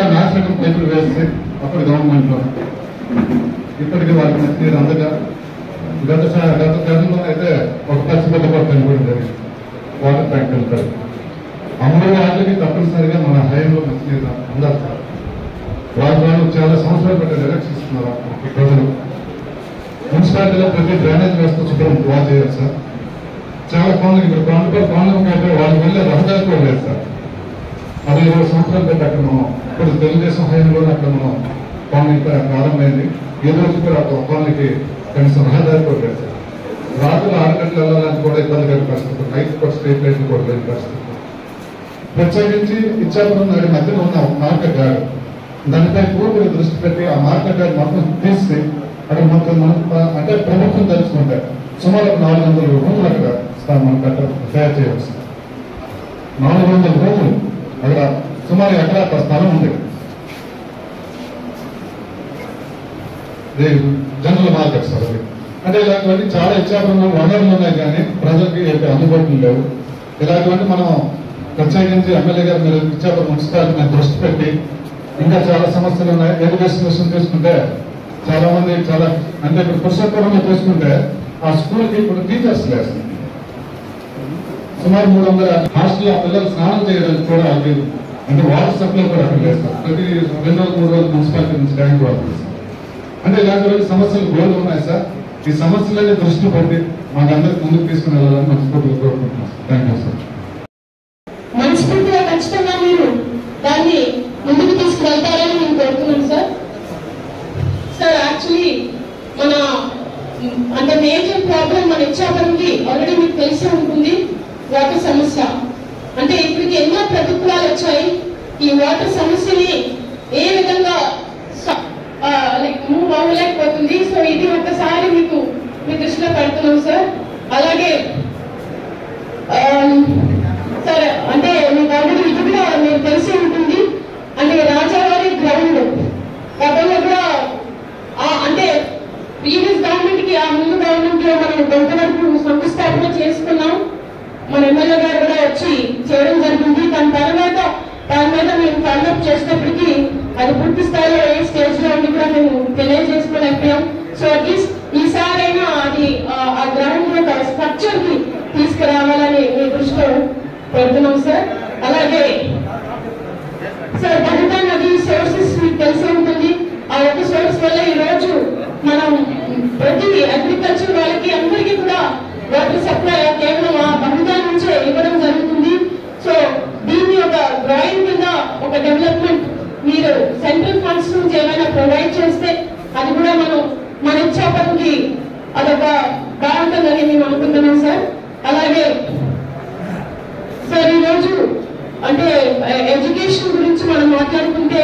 ఇంకా నాశనకం పైపులు వేస్తే అప్పుడు గవర్నమెంట్లో ఇప్పటికీ వాళ్ళకి మంచినీరు అందగా గత టర్మ్లో అయితే ఒక పచ్చిపల్లి కూడా కనబడి జరిగింది వాటర్ ట్యాంక్ వెళ్తారు. అమలు వాళ్ళకి తప్పనిసరిగా మన హైంలో మంచినీరు అందాలి సార్. వాళ్ళు చాలా సంవత్సరాలు పెట్టారు ఎలక్షన్ ఇస్తున్నారు ఈ ప్రజలు. మున్సిపాలిటీలో ప్రతి డ్రైనేజ్ వ్యవస్థ శుభ్రం బాగా చేయాలి సార్. చాలా పనులు ఇప్పుడు పనులు అయితే వాళ్ళు వెళ్ళే రహదారి కూడా లేదు సార్. అది 20 సంవత్సరాలు పెట్టి అక్కడ మనం ఇప్పుడు తెలుగుదేశం హయాంలో అక్కడ మనం పనులు ఇంకా ప్రారంభమైంది. ఈ రోజు కూడా ఒక పనులకి కనీసం రహదారి కూడా లేదు సార్. రాత్రులు 6 గంటలు వెళ్ళాలని కూడా ఇబ్బందికర పరిస్థితి. నైట్ కూడా స్ట్రీట్ లైట్లు కూడా లేని పరిస్థితి. ప్రత్యేకించి ఇచ్చాపురం నాడు మధ్యలో ఉన్న ఒక మార్కెట్ గార్డు దానిపై పూర్తిగా దృష్టి పెట్టి ఆ మార్కెట్ గార్డు మొత్తం తీసి అక్కడ మొత్తం అంటే ప్రభుత్వం తెలుసుకుంటే సుమారు 400 రూములు అక్కడ మనం తయారు చేయవచ్చు. 400 రూములు అక్కడ సుమారు ఎకరా స్థలం ఉంది. జనరల్ మార్కెట్ సార్ అది. అంటే ఇలాంటివన్నీ చాలా ఇచ్చాపురంలో వనరులు ఉన్నాయి కానీ ప్రజలకి అందుబాటులో లేవు. ఇలాంటివన్నీ మనం ప్రత్యేకించి ఎమ్మెల్యే గారు మీరు ఇచ్చాపురం మున్సిపాలిటీ మీద దృష్టి పెట్టి ఇంకా చాలా సమస్యలు ఉన్నాయి. ఎడ్యుకేషన్ విషయం తీసుకుంటే చాలా మంది చాలా అంటే ఇప్పుడు పురుషోత్తరంలో తీసుకుంటే ఆ స్కూల్కి ఇప్పుడు టీచర్స్ లేదు. సుమారు 300 హాస్టల్ ఆ పిల్లలు స్నానం చేయడానికి కూడా లేదు. అంటే వాటర్ సప్లై కూడా అక్కడ లేదు సార్. ప్రతి 2 రోజులు 3 రోజులు మున్సిపాలిటీ నుంచి ట్యాంక్ వాడుతుంది సార్. అంటే ఇలాంటి సమస్యలు గోలు ఉన్నాయి సార్. ఈ సమస్యలన్నీ దృష్టి పెట్టి మాకందరికి ముందుకు తీసుకుని వెళ్ళాలని మనస్ఫూర్తిగా కోరుకుంటున్నాం. Thank you sir. మనస్ఫూర్తిగా ఖచ్చితంగా మీరు దాన్ని ముందుకు తీసుకువెళ్తారని నేను కోరుతున్నాను సార్. సార్ యాక్చువల్లీ మన అంటే మేజర్ ప్రాబ్లం మన ఇచ్చాపురంకి ఆల్రెడీ మీకు తెలిసే ఉంటుంది, వాటర్ సమస్య. అంటే ఇప్పటికి ఎన్నో ప్రభుత్వాలు వచ్చాయి. ఈ వాటర్ సమస్యని ఏ విధంగా మూవ్ అవ్వలేకపోతుంది. సో ఇది ఒక్కసారి మీకు మీ దృష్టిలో పెడుతున్నాం సార్. అలాగే సార్ అంటే మీకు ఆల్రెడీ ఇది కూడా మీకు తెలిసి ఉంటుంది. అంటే రాజావారి గ్రౌండ్ గతంలో కూడా అంటే ప్రీవియస్ గవర్నమెంట్ కి ఆ ముందు గవర్నమెంట్ లో మనం కొంతవరకు శంకుస్థాపన చేసుకున్నాం. మన ఎమ్మెల్యే గారు కూడా వచ్చి చేయడం జరిగింది. దాని తర్వాత దాని మీద మేము ఫాలోఅప్ చేసినప్పటికీ అది పూర్తి స్థాయిలో ఏ స్టేజ్ లో ఉంది కూడా మేము తెలియజేసుకోలేకపోయాం. సో అట్లీస్ట్ ఈసారైనా అది ఆ గ్రౌండ్ యొక్క స్ట్రక్చర్ కి తీసుకురావాలని మీ దృష్టిలో పెడుతున్నాం సార్. అలాగే సార్ బహుదా నది సోర్సెస్ మీకు తెలిసి ఉంటుంది. ఆ యొక్క సోర్స్ వల్ల ఈ రోజు మనం ప్రతి అగ్రికల్చర్ వాళ్ళకి అందరికీ కూడా వాటర్ సప్లై కేవలం ఆ బహుదా నుంచే ఇవ్వడం జరుగుతుంది. సో దీన్ని ఒక డ్రాయింగ్ కింద ఒక డెవలప్మెంట్ మీరు సెంట్రల్ ఫండ్స్ నుంచి ఏమైనా ప్రొవైడ్ చేస్తే అది కూడా మనం మన ఇచ్చాపురంకి అదొక బాగుంటుందని మేము అనుకుంటున్నాం సార్. అలాగే సార్ ఈరోజు అంటే ఎడ్యుకేషన్ గురించి మనం మాట్లాడుకుంటే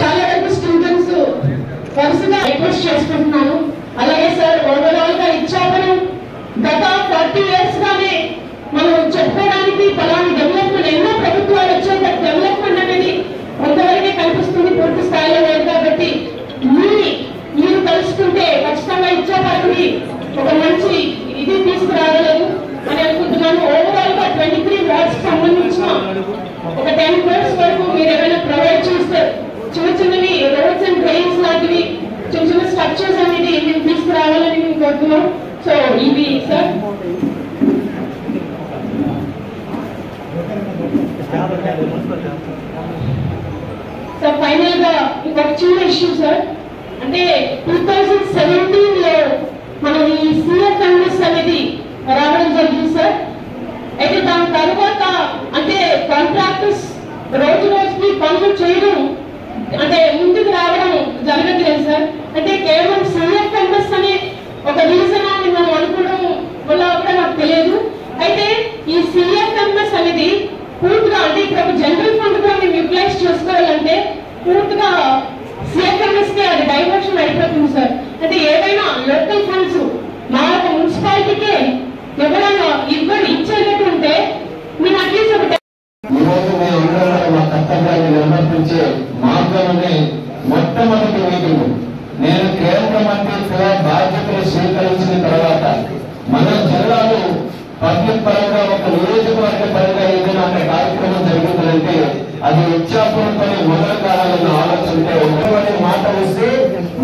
చాలా వరకు స్టూడెంట్స్ వరుసగా రిక్వెస్ట్ చేసుకుంటున్నాను. అలాగే సార్ ఓవరాల్ గా ఇచ్చాపురం గత 40 years గానే మనం చెప్పుకోవడానికి పలానా డెవలప్మెంట్ ఎన్నో ప్రభుత్వాలు వచ్చాయి. బట్ డెవలప్మెంట్ అనేది కొంతవరకే కనిపిస్తుంది, పూర్తి స్థాయిలో లేదు. కాబట్టి మీరు కలుసుకుంటే ఖచ్చితంగా ఇచ్చాపురంకి ఒక మంచి ఇది తీసుకురాగలరు అని అనుకుంటున్నాను. ఓవరాల్ గా 23 వార్డ్స్ సంబంధించిన ఒక 10 crores వరకు మీరు ఏమైనా ప్రొవైడ్ చేస్తే చిన్న చిన్నవి రోడ్స్ అండ్ డ్రైన్స్ లాంటివి చిన్న చిన్న స్ట్రక్చర్స్ అనేది మేము తీసుకురావాలని మేము కోరుతున్నాం. సో ఇవి సార్. సార్ ఫైనల్ గా ఇంకొక చిన్న ఇష్యూ సార్. అంటే 2017 లో మనం ఈ CFMS అనేది రావడం జరిగింది సార్. అయితే దాని తర్వాత అంటే కాంట్రాక్టర్స్ రోజు రోజుకి పనులు చేయడం అంటే ముందుకు రావడం జరగట్లేదు సార్. అంటే కేవలం CFMS అనే ఒక రీజన్ అని మనం అనుకోవడం వల్ల కూడా నాకు తెలియదు. అయితే ఈ CFMS అనేది పూర్తిగా అంటే ఇప్పుడు జనరల్ ఫండ్ కూడా మేము యూటిలైజ్ చేసుకోవాలంటే పూర్తిగా CFMS కి అది డైవర్షన్ అయిపోతుంది సార్. అంటే ఏదైనా లోకల్ ఫండ్స్ మా యొక్క మున్సిపాలిటీకే ఎవరైనా ఇచ్చేటట్టు ఉంటే మీరు అట్లీస్ట్ ఒక కర్తవ్యాన్ని నిర్వర్తించే మార్గాన్ని మొట్టమొదటి మీటింగ్ నేను కేంద్ర మంత్రిగా బాధ్యతలు స్వీకరించిన తర్వాత మన జిల్లాలో పబ్లిక్ పరంగా ఒక నియోజకవర్గ పరంగా ఏదైనా కార్యక్రమం జరుగుతుందంటే అది ఇచ్చాపురంపై మొదలు కావాలన్న ఆలోచనతో ఉన్నటువంటి మాట వస్తే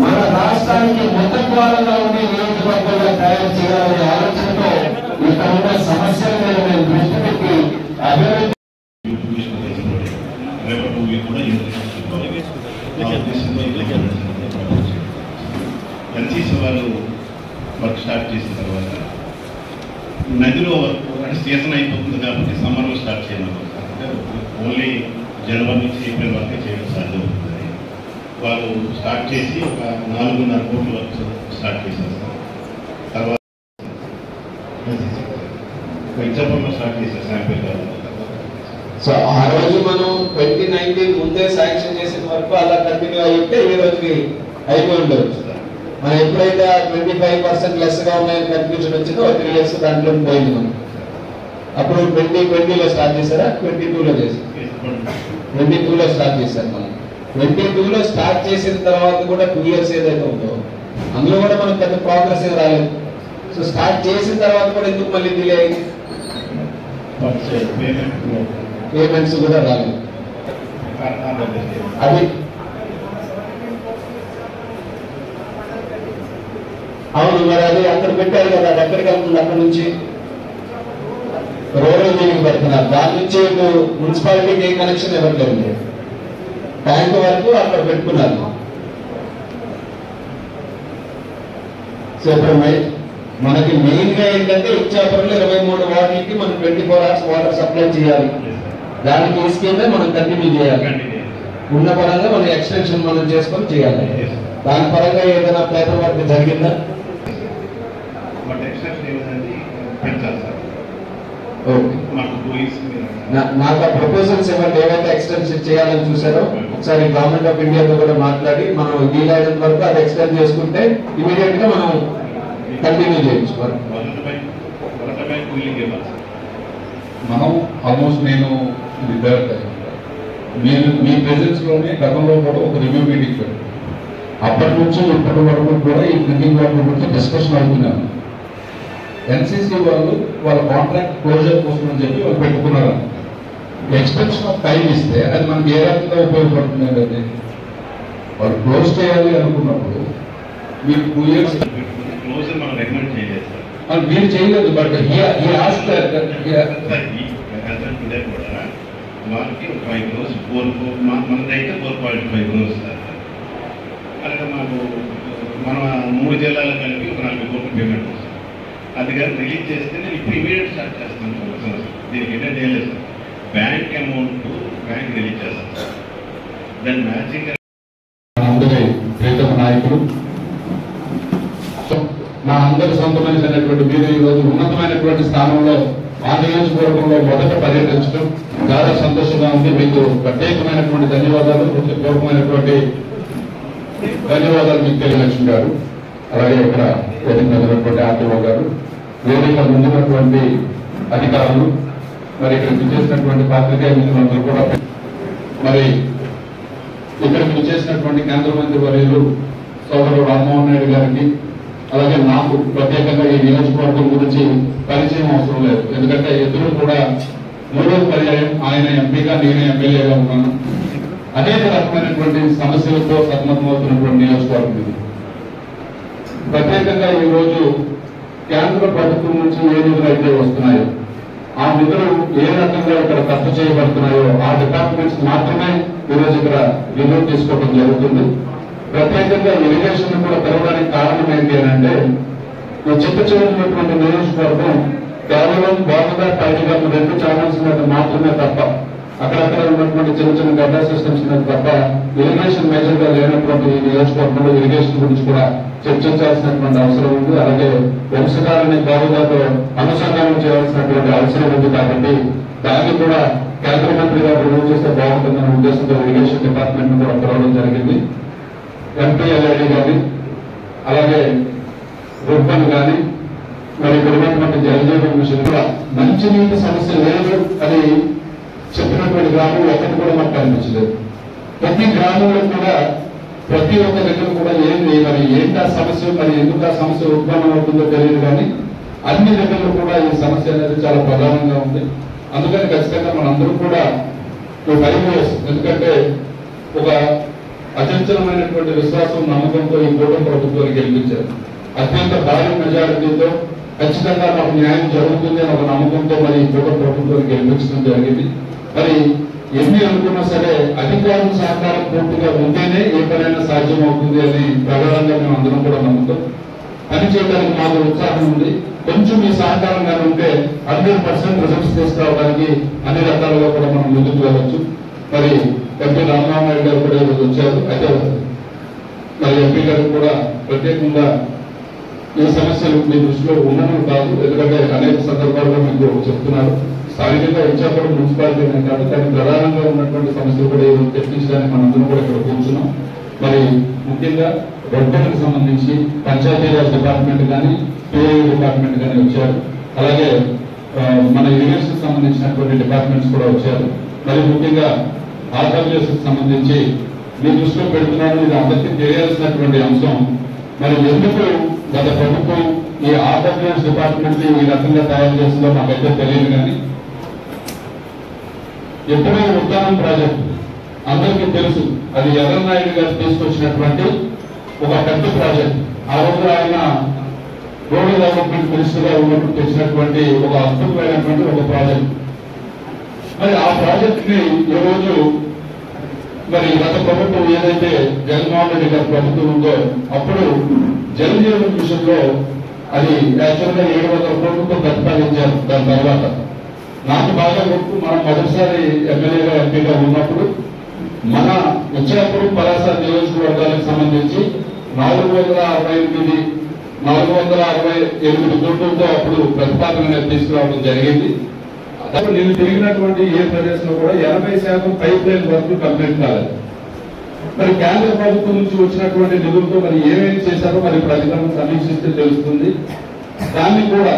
మన రాష్ట్రానికి మొదటివారంగా ఉండే నియోజకవర్గంగా తయారు చేయాలనే ఆలోచనతో ఇక్కడ ఉన్న సమస్యల మీద మేము దృష్టి పెట్టి అభివృద్ధి ఎన్సీసీ వాళ్ళు వర్క్ స్టార్ట్ చేసిన తర్వాత నదిలో అంటే సీజన్ అయిపోతుంది కాబట్టి సమ్మర్లో స్టార్ట్ చేయమన్నారు. ఓన్లీ జనవరి నుంచి ఏప్రిల్ వరకే చేయడం సాధ్యమవుతుంది. వాళ్ళు స్టార్ట్ చేసి ఒక 4.5 కోట్ల వర్క్ స్టార్ట్ చేశారు. తర్వాత ఇచ్చాపురంలో స్టార్ట్ చేశారు శాంపిల్ కాదు. సో ఆ రోజు మనం 2019 ముందే శాంక్షన్ చేసిన వరకు అలా కంటిన్యూ అయితే ఈ రోజుకి అయిపోయి ఉండవచ్చు. మనం ఎప్పుడైతే 25% లెస్ గా ఉన్నాయని కన్ఫ్యూజన్ వచ్చిందో 3 years దాంట్లో పోయింది మనం. అప్పుడు 2020లో స్టార్ట్ చేశారా 22లో చేశారు? 22లో స్టార్ట్ చేశారు మనం. 22లో స్టార్ట్ చేసిన తర్వాత కూడా 2 years ఏదైతే ఉందో అందులో కూడా మనకు పెద్ద ప్రోగ్రెస్ ఏం రాలేదు. సో స్టార్ట్ చేసిన తర్వాత కూడా ఎందుకు మళ్ళీ డిలే అయింది? పేమెంట్స్ కూడా రాలేదు. అది అవును, మరి అది అక్కడ పెట్టారు కదా, అది ఎక్కడికి వెళ్తుంది? అక్కడ నుంచి రూరల్ మీటింగ్ పెడుతున్నారు. దాని నుంచి మున్సిపాలిటీకి ఏ కనెక్షన్ ఇవ్వట్లేదు. ట్యాంక్ వరకు అక్కడ పెట్టుకున్నారు. సో ఇప్పుడు మనకి మెయిన్ గా ఏంటంటే ఇచ్చాపురంలో 23 వార్డులకి మనం 24 hours వాటర్ సప్లై చేయాలి. దానికి ఈ స్కీమే మనం కంటిన్యూ చేయాలి. ఉన్న పరంగా మనం ఎక్స్టెన్షన్ మనం చేసుకొని చేయాలి. దాని పరంగా ఏదైనా పేపర్ వర్క్ జరిగిందా? నాకు ఆ ప్రపోజల్స్ ఏమైనా ఏవైతే ఎక్స్టెన్షన్ చేయాలని చూసారో ఒకసారి గవర్నమెంట్ ఆఫ్ ఇండియాతో కూడా మాట్లాడి మనం వీలైనంత వరకు అది ఎక్స్టెండ్ చేసుకుంటే ఇమీడియట్ గా మనం కంటిన్యూ చేయొచ్చు. మనం ఆల్మోస్ట్ నేను మీరు మీ ప్రెజెన్స్ లోనే గతంలో కూడా ఒక రివ్యూ మీటింగ్ పెట్టారు. అప్పటి నుంచి ఇప్పటి వరకు కూడా ఈ డ్రింకింగ్ వాటర్ గురించి డిస్కషన్ అవుతున్నాను. ఎన్సీసీ వాళ్ళు వాళ్ళ కాంట్రాక్ట్ క్లోజర్ కోసం అని చెప్పి వాళ్ళు పెట్టుకున్నారు. ఎక్స్టెన్షన్ ఆఫ్ టైం ఇస్తే అది మనకి ఏ రకంగా ఉపయోగపడుతుంది అంటే వాళ్ళు క్లోజ్ చేయాలి అనుకున్నప్పుడు మీరు 2 years మీరు చేయలేదు. బట్ వాళ్ళకి 5 crores మనదైతే 4.5 crores అలాగే మాకు మన 3 జిల్లాలు కలిపి ఒక 40 కోట్ల పేమెంట్ వస్తుంది. అది కానీ రిలీజ్ చేస్తే నేను ఇప్పుడు ఇమీడియట్ స్టార్ట్ చేస్తాను. దీనికి ఏంటంటే ఏం లేదు, బ్యాంక్ అమౌంట్ బ్యాంక్ రిలీజ్ చేస్తాను. దాన్ని మ్యాచింగ్ అందరి ప్రీతమ నాయకులు, నా అందరి సొంతమైనటువంటి మీరు ఈరోజు ఉన్నతమైనటువంటి స్థానంలో ఆ నియోజకవర్గంలో మొదట పర్యటించడం చాలా సంతోషంగా ఉంది. మీకు ప్రత్యేకమైనటువంటి ధన్యవాదాలు, హృదయపూర్వకమైనటువంటి ధన్యవాదాలు మీకు తెలియలక్ష్మి గారు, అలాగే ఇక్కడ వేదికటువంటి ఆర్టీఓ గారు, వేదిక ముందున్నటువంటి అధికారులు, మరి ఇక్కడ చేసినటువంటి పాత్రికేయ మిత్రులందరూ కూడా, మరి ఇక్కడికి చేసినటువంటి కేంద్ర మంత్రి వర్యులు సోదరుడు రామ్మోహన్ నాయుడు గారికి, అలాగే నాకు ప్రత్యేకంగా ఈ నియోజకవర్గం గురించి పరిచయం అవసరం లేదు. ఎందుకంటే ఇద్దరు కూడా 3వ పర్యాయం ఆయన ఎంపీగా నేను ఎమ్మెల్యేగా ఉన్నాను. అనేక రకమైనటువంటి సమస్యలతో సతమతమవుతున్నటువంటి నియోజకవర్గం ఇది. ప్రత్యేకంగా ఈ రోజు కేంద్ర ప్రభుత్వం నుంచి ఏ నిధులు అయితే వస్తున్నాయో ఆ నిధులు ఏ రకంగా ఇక్కడ ఖర్చు చేయబడుతున్నాయో ఆ డిపార్ట్మెంట్స్ మాత్రమే ఈరోజు ఇక్కడ నిధులు తీసుకోవడం జరుగుతుంది. ప్రత్యేకంగా ఇరిగేషన్ కూడా పెరగడానికి కారణం ఏంటి అని అంటే ఈ చిట్ట చివరినటువంటి నియోజకవర్గం కేవలం బాగుగా పైగా 2 ఛానల్స్ మీద మాత్రమే తప్ప అక్కడక్కడ ఉన్నటువంటి చిన్న చిన్న గడ్డ సిస్టమ్స్ మీద తప్ప ఇరిగేషన్ మేజర్ గా లేనటువంటి ఈ నియోజకవర్గంలో ఇరిగేషన్ గురించి కూడా చర్చించాల్సినటువంటి అవసరం ఉంది. అలాగే వంశకాలని బాగుగాతో అనుసంధానం చేయాల్సినటువంటి అవసరం ఉంది. కాబట్టి దాన్ని కూడా కేంద్ర మంత్రి గారు రివ్యూ చేస్తే బాగుంటుందనే ఉద్దేశంతో ఇరిగేషన్ డిపార్ట్మెంట్ కూడా పిలవడం జరిగింది. ఎంపీఎల్ఐడి కానీ అలాగే రూపన్ కానీ మరి ఇక్కడ ఉన్నటువంటి జలజీవన్ మిషన్ కూడా మంచినీటి సమస్య లేదు అని చెప్పినటువంటి గ్రామం ఒకటి కూడా మాకు కనిపించలేదు. ప్రతి గ్రామంలో కూడా ప్రతి ఒక్క దగ్గర కూడా ఏంటి మరి ఏంటి ఆ సమస్య, మరి ఎందుకు ఆ సమస్య ఉత్పన్నం అవుతుందో తెలియదు. కానీ అన్ని దగ్గరలో కూడా ఈ సమస్య అనేది చాలా ప్రధానంగా ఉంది. అందుకని ఖచ్చితంగా మనందరూ కూడా 5 years. ఎందుకంటే ఒక అచంచలమైనటువంటి విశ్వాసం నమ్మకంతో ఈ కూటమి ప్రభుత్వాన్ని గెలిపించారు. అత్యంత భారీ మెజారిటీతో ఖచ్చితంగా నాకు న్యాయం జరుగుతుంది అని ఒక నమ్మకంతో మరి ఈ కూటమి ప్రభుత్వాన్ని గెలిపించడం జరిగింది. మరి ఎన్ని అనుకున్నా సరే అధికారుల సహకారం పూర్తిగా ఉంటేనే ఏ పనైనా సాధ్యం అవుతుంది అని ప్రగాఢంగా మేము అందరం కూడా నమ్ముతాం. పని చేయడానికి మాకు ఉత్సాహం ఉంది. కొంచెం ఈ సహకారంగా ఉంటే 100% రిజల్ట్స్ తీసుకురావడానికి అన్ని రకాలుగా కూడా మనం ముందుకు వెళ్ళవచ్చు. మరి ఎంపీ రామనారాయణ గారు కూడా ఈరోజు వచ్చారు. అయితే మరి ఎంపీ గారు కూడా ప్రత్యేకంగా ఈ సమస్యలు మీ దృష్టిలో ఉన్నవి కాదు, ఎందుకంటే అనేక సందర్భాల్లో మీకు చెప్తున్నారు. స్థానికంగా ఇచ్చాపురం మున్సిపాలిటీ కాదు, కానీ ప్రధానంగా ఉన్నటువంటి సమస్యలు కూడా చర్చించడానికి మనందరం కూడా ఇక్కడ కూర్చున్నాం. మరి ముఖ్యంగా గవర్నమెంట్కి సంబంధించి పంచాయతీరాజ్ డిపార్ట్మెంట్ కానీ పిఐ డిపార్ట్మెంట్ కానీ వచ్చారు. అలాగే మన యూనివర్సిటీకి సంబంధించినటువంటి డిపార్ట్మెంట్స్ కూడా వచ్చారు. మరి ముఖ్యంగా ఆర్డబ్ల్యూఎస్కి సంబంధించి మీ దృష్టిలో పెడుతున్నాను. ఇది అందరికీ తెలియాల్సినటువంటి అంశం. మరి ఎందుకు గత ప్రభుత్వం ఈ ఆర్డబ్ల్యూఎస్ డిపార్ట్మెంట్ ఈ రకంగా తయారు చేస్తుందో నాకైతే తెలియదు. కానీ ఎప్పుడో ఉద్యానం ప్రాజెక్ట్ అందరికీ తెలుసు. అది ఎర్రనాయుడు గారు తీసుకొచ్చినటువంటి ఒక పెద్ద ప్రాజెక్ట్. ఆ రోజు ఆయన రూరల్ డెవలప్మెంట్ మినిస్టర్ గా ఉన్నప్పుడు తెచ్చినటువంటి ఒక అద్భుతమైనటువంటి ఒక ప్రాజెక్ట్. మరి ఆ ప్రాజెక్ట్ ని ఈ రోజు మరి గత ప్రభుత్వం ఏదైతే జగన్మోహన్ రెడ్డి గారి ప్రభుత్వం ఉందో అప్పుడు జల్ జీవన్ మిషన్ లో అది యాక్చువల్ గా 700 కోట్లతో ప్రతిపాదించారు. దాని తర్వాత నాకు బాగా గుర్తు, మనం మొదటిసారి ఎమ్మెల్యేగా ఎంపీగా ఉన్నప్పుడు మన ఇచ్చాపురం పలాస నియోజకవర్గాలకు సంబంధించి 468 కోట్లతో అప్పుడు ప్రతిపాదన తీసుకురావడం జరిగింది. అప్పుడు నేను తిరిగినటువంటి ఏ ప్రదేశంలో కూడా 80% పైప్ లైన్ వర్క్ కంప్లీట్ కాలేదు. మరి కేంద్ర ప్రభుత్వం నుంచి వచ్చినటువంటి నిధులతో మరి ఏమేమి చేశారో మరి ప్రజలను సమీక్షిస్తే తెలుస్తుంది. దాన్ని కూడా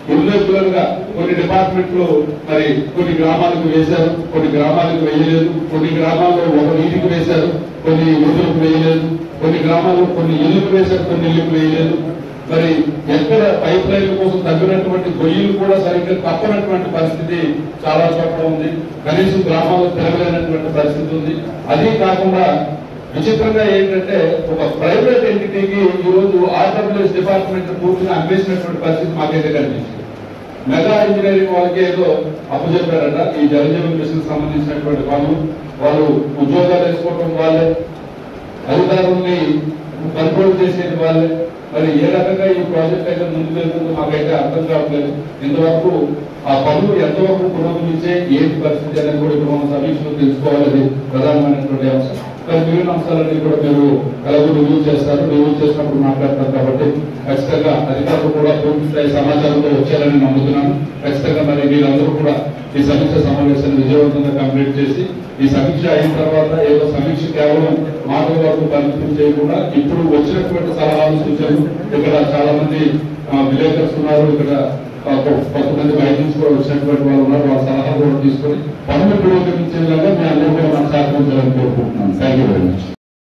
రెగ్యులర్ గా కొన్ని డిపార్ట్మెంట్లు మరి కొన్ని గ్రామాలకు వేశారు, కొన్ని గ్రామాలకు వేయలేదు, కొన్ని గ్రామాల్లో ఒక నీటికి వేశారు, కొన్ని నిధులకు వేయలేదు, కొన్ని గ్రామాల్లో కొన్ని ఇళ్లకు వేశారు, కొన్ని ఇళ్లకు వేయలేదు. మరి ఎక్కడ పైప్ లైన్ల కోసం తగ్గినటువంటి గొయ్యిలు కూడా సరిగ్గా తప్పనటువంటి పరిస్థితి చాలా చోట్ల ఉంది. కనీసం గ్రామాల్లో తిరగలేనటువంటి పరిస్థితి ఉంది. అదే కాకుండా విచిత్రంగా ఏంటంటే ఒక ప్రైవేట్ ఎంటిటీకి ఈ రోజు ఆర్డబ్ల్యూఎస్ డిపార్ట్మెంట్ పూర్తిగా అమ్మేసినటువంటి పరిస్థితి మాకైతే కనిపిస్తుంది. మెగా ఇంజనీరింగ్ వాళ్ళకి ఏదో అప్పచెప్పారట. ఈ జలజీవన్ మిషన్ సంబంధించినటువంటి వాళ్ళు ఉద్యోగాలు వేసుకోవడం వాళ్ళే, అధికారుల్ని కంట్రోల్ చేసేది వాళ్ళే. మరి ఏ రకంగా ఈ ప్రాజెక్ట్ అయితే ముందుకు వెళ్తుందో మాకైతే అర్థం కావట్లేదు. ఇంతవరకు ఆ పనులు ఎంతవరకు పురోగమించే ఏంటి పరిస్థితి అనేది కూడా ఇప్పుడు మనం సమీక్షలో తెలుసుకోవాలని ప్రధానమైనటువంటి అంశం. కానీ మిగిలిన అంశాలన్నీ కూడా మీరు ఎలాగో రివ్యూ చేస్తారు, రివ్యూ చేసినప్పుడు మాట్లాడతారు. కాబట్టి ఖచ్చితంగా అధికారులు కూడా పూర్తి స్థాయి సమాచారంతో వచ్చారని నమ్ముతున్నాను. ఖచ్చితంగా మరి మీరందరూ కూడా ఈ సమీక్ష సమావేశాన్ని విజయవంతంగా కంప్లీట్ చేసి ఈ సమీక్ష అయిన తర్వాత ఏదో సమీక్ష కేవలం మాటల వరకు పరిమితం చేయకుండా ఇప్పుడు వచ్చినటువంటి సలహాలు సూచనలు, ఇక్కడ చాలా మంది విలేకర్స్ ఉన్నారు, ఇక్కడ కొంతమంది బయట నుంచి కూడా వచ్చినటువంటి వాళ్ళు ఉన్నారు, వాళ్ళ సలహాలు కూడా తీసుకొని పనులు పురోగమించే విధంగా మీ అందరూ కూడా మనం సహకరించాలని కోరుకుంటున్నాను. Thank you very much.